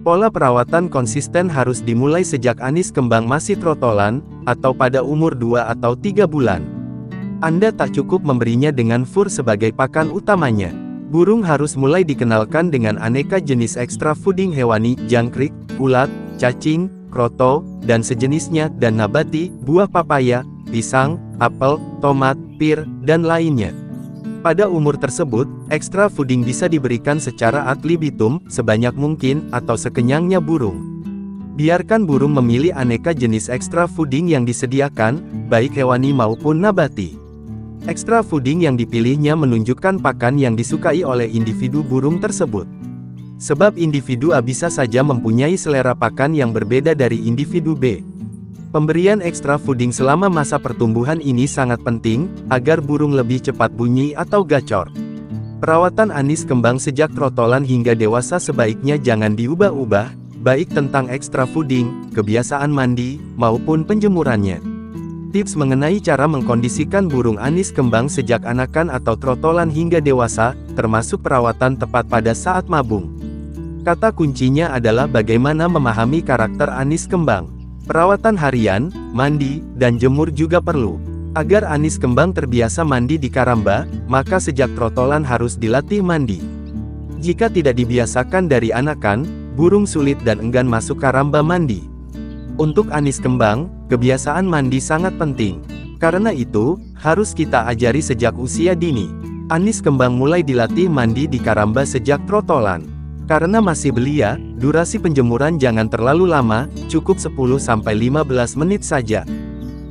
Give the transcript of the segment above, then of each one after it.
Pola perawatan konsisten harus dimulai sejak anis kembang masih trotolan, atau pada umur 2 atau 3 bulan. Anda tak cukup memberinya dengan fur sebagai pakan utamanya. Burung harus mulai dikenalkan dengan aneka jenis ekstra fooding hewani, jangkrik, ulat, cacing, kroto, dan sejenisnya, dan nabati, buah papaya, pisang, apel, tomat, pir, dan lainnya. Pada umur tersebut, ekstra fooding bisa diberikan secara ad libitum, sebanyak mungkin, atau sekenyangnya burung. Biarkan burung memilih aneka jenis ekstra fooding yang disediakan, baik hewani maupun nabati. Ekstra fooding yang dipilihnya menunjukkan pakan yang disukai oleh individu burung tersebut. Sebab individu A bisa saja mempunyai selera pakan yang berbeda dari individu B. Pemberian ekstra fooding selama masa pertumbuhan ini sangat penting, agar burung lebih cepat bunyi atau gacor. Perawatan anis kembang sejak trotolan hingga dewasa sebaiknya jangan diubah-ubah, baik tentang ekstra fooding, kebiasaan mandi, maupun penjemurannya. Tips mengenai cara mengkondisikan burung anis kembang sejak anakan atau trotolan hingga dewasa, termasuk perawatan tepat pada saat mabung. Kata kuncinya adalah bagaimana memahami karakter anis kembang. Perawatan harian, mandi, dan jemur juga perlu. Agar anis kembang terbiasa mandi di karamba, maka sejak trotolan harus dilatih mandi. Jika tidak dibiasakan dari anakan, burung sulit dan enggan masuk karamba mandi. Untuk anis kembang, kebiasaan mandi sangat penting. Karena itu, harus kita ajari sejak usia dini. Anis kembang mulai dilatih mandi di karamba sejak trotolan. Karena masih belia, durasi penjemuran jangan terlalu lama, cukup 10-15 menit saja.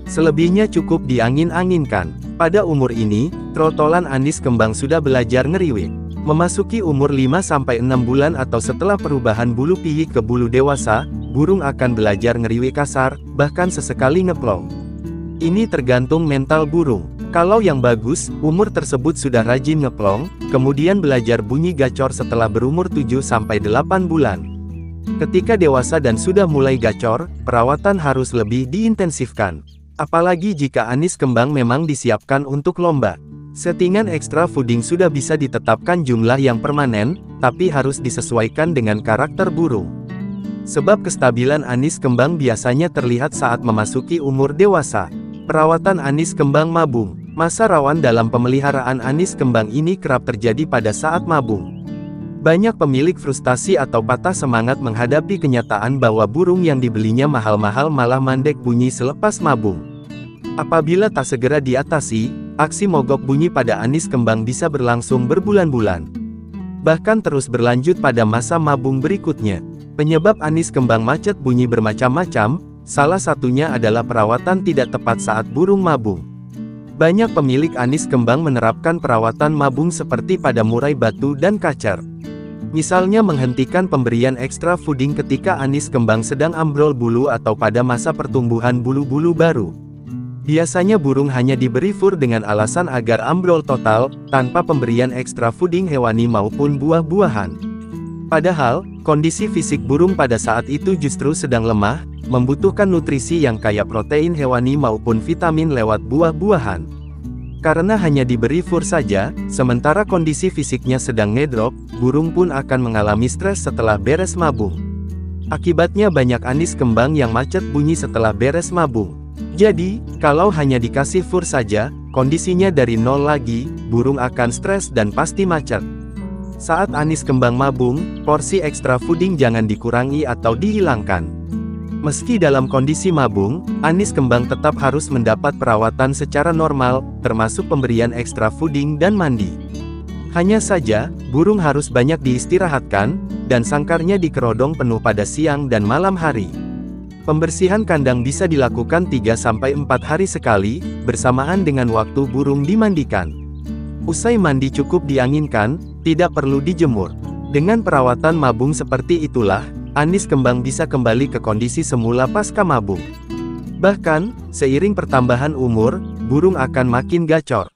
Selebihnya cukup diangin-anginkan. Pada umur ini, trotolan anis kembang sudah belajar ngeriwik. Memasuki umur 5-6 bulan atau setelah perubahan bulu pihi ke bulu dewasa, burung akan belajar ngeriwik kasar, bahkan sesekali ngeplong. Ini tergantung mental burung. Kalau yang bagus, umur tersebut sudah rajin ngeplong, kemudian belajar bunyi gacor setelah berumur 7-8 bulan. Ketika dewasa dan sudah mulai gacor, perawatan harus lebih diintensifkan. Apalagi jika anis kembang memang disiapkan untuk lomba. Settingan ekstra fooding sudah bisa ditetapkan jumlah yang permanen, tapi harus disesuaikan dengan karakter burung. Sebab kestabilan anis kembang biasanya terlihat saat memasuki umur dewasa. Perawatan anis kembang mabung. Masa rawan dalam pemeliharaan anis kembang ini kerap terjadi pada saat mabung. Banyak pemilik frustasi atau patah semangat menghadapi kenyataan bahwa burung yang dibelinya mahal-mahal malah mandek bunyi selepas mabung. Apabila tak segera diatasi, aksi mogok bunyi pada anis kembang bisa berlangsung berbulan-bulan. Bahkan terus berlanjut pada masa mabung berikutnya. Penyebab anis kembang macet bunyi bermacam-macam, salah satunya adalah perawatan tidak tepat saat burung mabung. Banyak pemilik anis kembang menerapkan perawatan mabung seperti pada murai batu dan kacer. Misalnya menghentikan pemberian ekstra fooding ketika anis kembang sedang ambrol bulu atau pada masa pertumbuhan bulu-bulu baru. Biasanya burung hanya diberi fur dengan alasan agar ambrol total, tanpa pemberian ekstra fooding hewani maupun buah-buahan. Padahal, kondisi fisik burung pada saat itu justru sedang lemah, membutuhkan nutrisi yang kaya protein hewani maupun vitamin lewat buah-buahan. Karena hanya diberi fur saja, sementara kondisi fisiknya sedang ngedrop, burung pun akan mengalami stres setelah beres mabung. Akibatnya banyak anis kembang yang macet bunyi setelah beres mabung. Jadi, kalau hanya dikasih fur saja, kondisinya dari nol lagi, burung akan stres dan pasti macet. Saat anis kembang mabung, porsi ekstra fooding jangan dikurangi atau dihilangkan. Meski dalam kondisi mabung, anis kembang tetap harus mendapat perawatan secara normal, termasuk pemberian ekstra fooding dan mandi. Hanya saja, burung harus banyak diistirahatkan, dan sangkarnya dikerodong penuh pada siang dan malam hari. Pembersihan kandang bisa dilakukan 3-4 hari sekali, bersamaan dengan waktu burung dimandikan. Usai mandi cukup dianginkan, tidak perlu dijemur. Dengan perawatan mabung seperti itulah, anis kembang bisa kembali ke kondisi semula pasca mabung. Bahkan, seiring pertambahan umur, burung akan makin gacor.